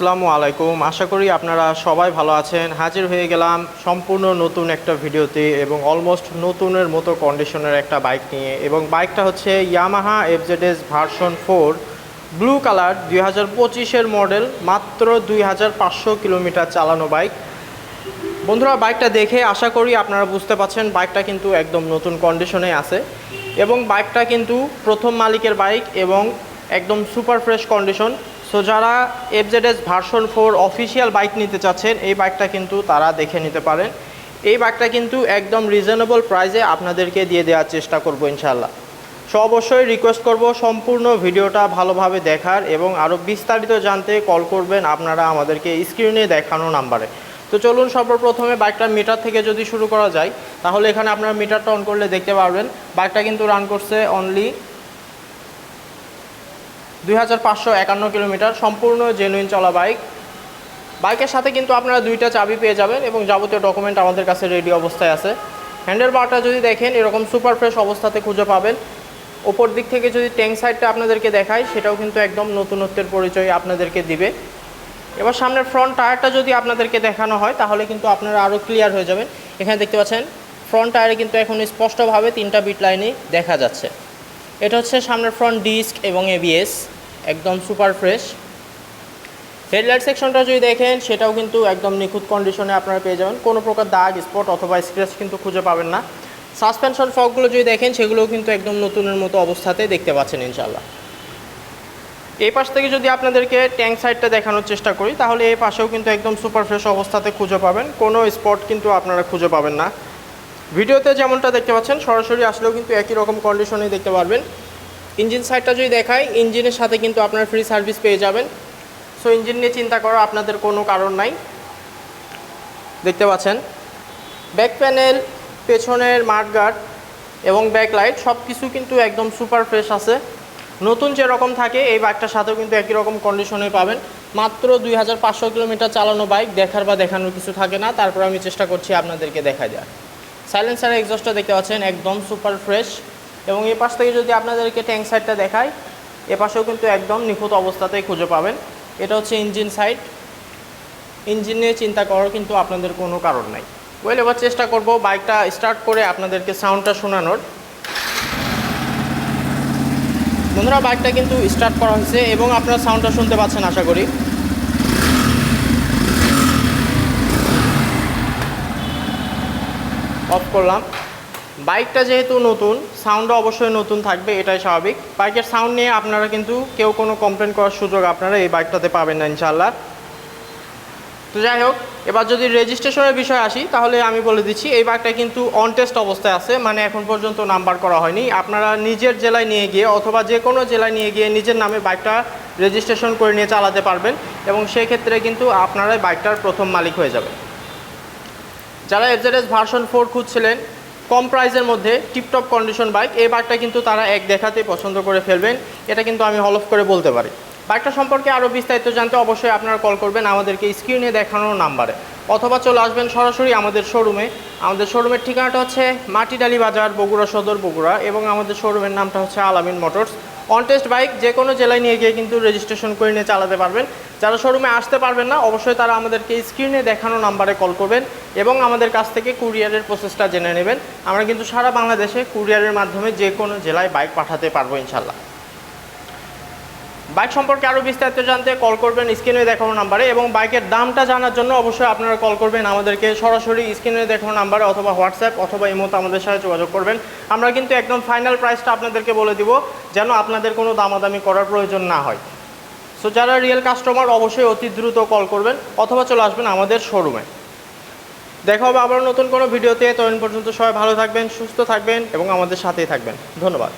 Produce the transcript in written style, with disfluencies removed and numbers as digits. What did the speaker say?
আসসালামু আলাইকুম। আশা করি আপনারা সবাই ভালো আছেন। হাজির হয়ে গেলাম সম্পূর্ণ নতুন একটা ভিডিওতে এবং অলমোস্ট নতুনের মতো কন্ডিশনের একটা বাইক নিয়ে, এবং বাইকটা হচ্ছে Yamaha FZS version 4 blue colour 2025-এর মডেল, মাত্র 2500 কিলোমিটার চালানো বাইক। বন্ধুরা, বাইকটা দেখে আশা করি আপনারা বুঝতে পারছেন বাইকটা কিন্তু একদম নতুন কন্ডিশনে আছে এবং বাইকটা কিন্তু প্রথম মালিকের বাইক এবং একদম সুপার ফ্রেশ কন্ডিশন। সো যারা এফজেডএস ভার্সন 4 অফিসিয়াল বাইক নিতে চাচ্ছেন এই বাইকটা কিন্তু তারা দেখে নিতে পারেন। এই বাইকটা কিন্তু একদম রিজনেবল প্রাইসে আপনাদেরকে দিয়ে দেওয়ার চেষ্টা করব ইনশাআল্লাহ। সো অবশ্যই রিকোয়েস্ট করব সম্পূর্ণ ভিডিওটা ভালোভাবে দেখার এবং আরও বিস্তারিত জানতে কল করবেন আপনারা আমাদেরকে স্ক্রিনে দেখানো নাম্বারে। তো চলুন সর্বপ্রথমে বাইকটার মিটার থেকে যদি শুরু করা যায়, তাহলে এখানে আপনারা মিটারটা অন করলে দেখতে পারবেন বাইকটা কিন্তু রান করছে অনলি 2551 কিলোমিটার, সম্পূর্ণ জেনুইন চলা বাইক। বাইকের সাথে কিন্তু আপনারা দুইটা চাবি পেয়ে যাবেন এবং যাবতীয় ডকুমেন্ট আমাদের কাছে রেডি অবস্থায় আছে। হ্যান্ডেল বারটা যদি দেখেন এরকম সুপার ফ্রেশ অবস্থাতে খুঁজে পাবেন। ওপর দিক থেকে যদি ট্যাঙ্ক সাইডটা আপনাদেরকে দেখাই, সেটাও কিন্তু একদম নতুনত্বের পরিচয় আপনাদেরকে দিবে। এবার সামনের ফ্রন্ট টায়ারটা যদি আপনাদেরকে দেখানো হয় তাহলে কিন্তু আপনারা আরও ক্লিয়ার হয়ে যাবেন। এখানে দেখতে পাচ্ছেন ফ্রন্ট টায়ারে কিন্তু এখন স্পষ্টভাবে 3টা বিট লাইনই দেখা যাচ্ছে। এটা হচ্ছে সামনের ফ্রন্ট ডিস্ক এবং এবিএস, একদম সুপার ফ্রেশ। হেডলাইট সেকশনটা যদি দেখেন সেটাও কিন্তু একদম নিখুঁত কন্ডিশনে আপনারা পেয়ে যাবেন, কোনো প্রকার দাগ স্পট অথবা স্ক্র্যাচ কিন্তু খুঁজে পাবেন না। সাসপেনশন ফকগুলো যদি দেখেন সেগুলোও কিন্তু একদম নতুনের মতো অবস্থাতে দেখতে পাচ্ছেন ইনশাআল্লাহ। এই পাশ থেকে যদি আপনাদেরকে ট্যাঙ্ক সাইডটা দেখানোর চেষ্টা করি তাহলে এই পাশেও কিন্তু একদম সুপার ফ্রেশ অবস্থাতে খুঁজে পাবেন, কোনো স্পট কিন্তু আপনারা খুঁজে পাবেন না। ভিডিওতে যেমনটা দেখতে পাচ্ছেন সরাসরি আসলেও কিন্তু একই রকম কন্ডিশনেই দেখতে পারবেন। ইঞ্জিন সাইডটা যদি দেখাই, ইঞ্জিনের সাথে কিন্তু আপনার ফ্রি সার্ভিস পেয়ে যাবেন। সো ইঞ্জিন নিয়ে চিন্তা করার আপনাদের কোনো কারণ নাই। দেখতে পাচ্ছেন ব্যাক প্যানেল, পেছনের মাঠগার্ড এবং ব্যাকলাইট সব কিছু কিন্তু একদম সুপার ফ্রেশ আছে। নতুন যেরকম থাকে এই বাইকটার সাথেও কিন্তু একই রকম কন্ডিশনে পাবেন। মাত্র 2500 কিলোমিটার চালানো বাইক, দেখার বা দেখানোর কিছু থাকে না, তারপর আমি চেষ্টা করছি আপনাদেরকে দেখা যায়। সাইলেন্সার এক্সস্টটা দেখতে পাচ্ছেন একদম সুপার ফ্রেশ। এবং এই পাশ থেকে যদি আপনাদেরকে ট্যাঙ্ক সাইডটা দেখাই, এ পাশেও কিন্তু একদম নিখুঁত অবস্থাতেই খুঁজে পাবেন। এটা হচ্ছে ইঞ্জিন সাইড, ইঞ্জিন নিয়ে চিন্তা করার কিন্তু আপনাদের কোনো কারণ নাই। ওয়েল, এবার চেষ্টা করব বাইকটা স্টার্ট করে আপনাদেরকে সাউন্ডটা শোনানোর। বন্ধুরা, বাইকটা কিন্তু স্টার্ট করা হয়েছে এবং আপনারা সাউন্ডটা শুনতে পাচ্ছেন আশা করি। অফ করলাম। বাইকটা যেহেতু নতুন, সাউন্ডও অবশ্যই নতুন থাকবে, এটাই স্বাভাবিক। বাইকের সাউন্ড নিয়ে আপনারা কিন্তু কেউ কোনো কমপ্লেন করার সুযোগ আপনারা এই বাইকটাতে পাবেন না ইনশাআল্লাহ। তো যাই হোক, এবার যদি রেজিস্ট্রেশনের বিষয়ে আসি তাহলে আমি বলে দিচ্ছি এই বাইকটা কিন্তু অন টেস্ট অবস্থায় আছে, মানে এখন পর্যন্ত নাম্বার করা হয়নি। আপনারা নিজের জেলায় নিয়ে গিয়ে অথবা যে কোনো জেলায় নিয়ে গিয়ে নিজের নামে বাইকটা রেজিস্ট্রেশন করে নিয়ে চালাতে পারবেন এবং সেক্ষেত্রে কিন্তু আপনারাই বাইকটার প্রথম মালিক হয়ে যাবেন। যারা এফজেডএস ভার্সন 4 খুঁজছিলেন কম প্রাইসের মধ্যে টিপটপ কন্ডিশন বাইক, এই বাইকটা কিন্তু তারা এক দেখাতেই পছন্দ করে ফেলবেন, এটা কিন্তু আমি হলফ করে বলতে পারি। বাইকটা সম্পর্কে আরও বিস্তারিত জানতে অবশ্যই আপনারা কল করবেন আমাদেরকে স্ক্রিনে দেখানোর নাম্বারে, অথবা চলে আসবেন সরাসরি আমাদের শোরুমে। আমাদের শোরুমের ঠিকানাটা হচ্ছে মাটিডালি বাজার, বগুড়া সদর, বগুড়া, এবং আমাদের শোরুমের নামটা হচ্ছে আলামিন মোটরস। অন টেস্ট বাইক যে কোনো জেলায় নিয়ে গিয়ে কিন্তু রেজিস্ট্রেশন করে নিয়ে চালাতে পারবেন। যারা শোরুমে আসতে পারবেন না অবশ্যই তারা আমাদেরকে স্ক্রিনে দেখানো নাম্বারে কল করবেন এবং আমাদের কাছ থেকে কুরিয়ারের প্রসেসটা জেনে নেবেন। আমরা কিন্তু সারা বাংলাদেশে কুরিয়ারের মাধ্যমে যে কোনো জেলায় বাইক পাঠাতে পারবো ইনশাল্লাহ। বাইক সম্পর্কে আরও বিস্তারিত জানতে কল করবেন স্ক্রিনে দেখানো নাম্বারে, এবং বাইকের দামটা জানার জন্য অবশ্যই আপনারা কল করবেন আমাদেরকে সরাসরি স্ক্রিনে দেখানো নাম্বারে, অথবা হোয়াটসঅ্যাপ অথবা ইমোতে আমাদের সাথে যোগাযোগ করবেন। আমরা কিন্তু একদম ফাইনাল প্রাইসটা আপনাদেরকে বলে দিব, যেন আপনাদের কোনো দামাদামি করার প্রয়োজন না হয়। সো যারা রিয়েল কাস্টমার অবশ্যই অতি দ্রুত কল করবেন অথবা চলে আসবেন আমাদের শোরুমে। দেখা হবে আবার নতুন কোনো ভিডিওতে। ততদিন পর্যন্ত সবাই ভালো থাকবেন, সুস্থ থাকবেন এবং আমাদের সাথেই থাকবেন। ধন্যবাদ।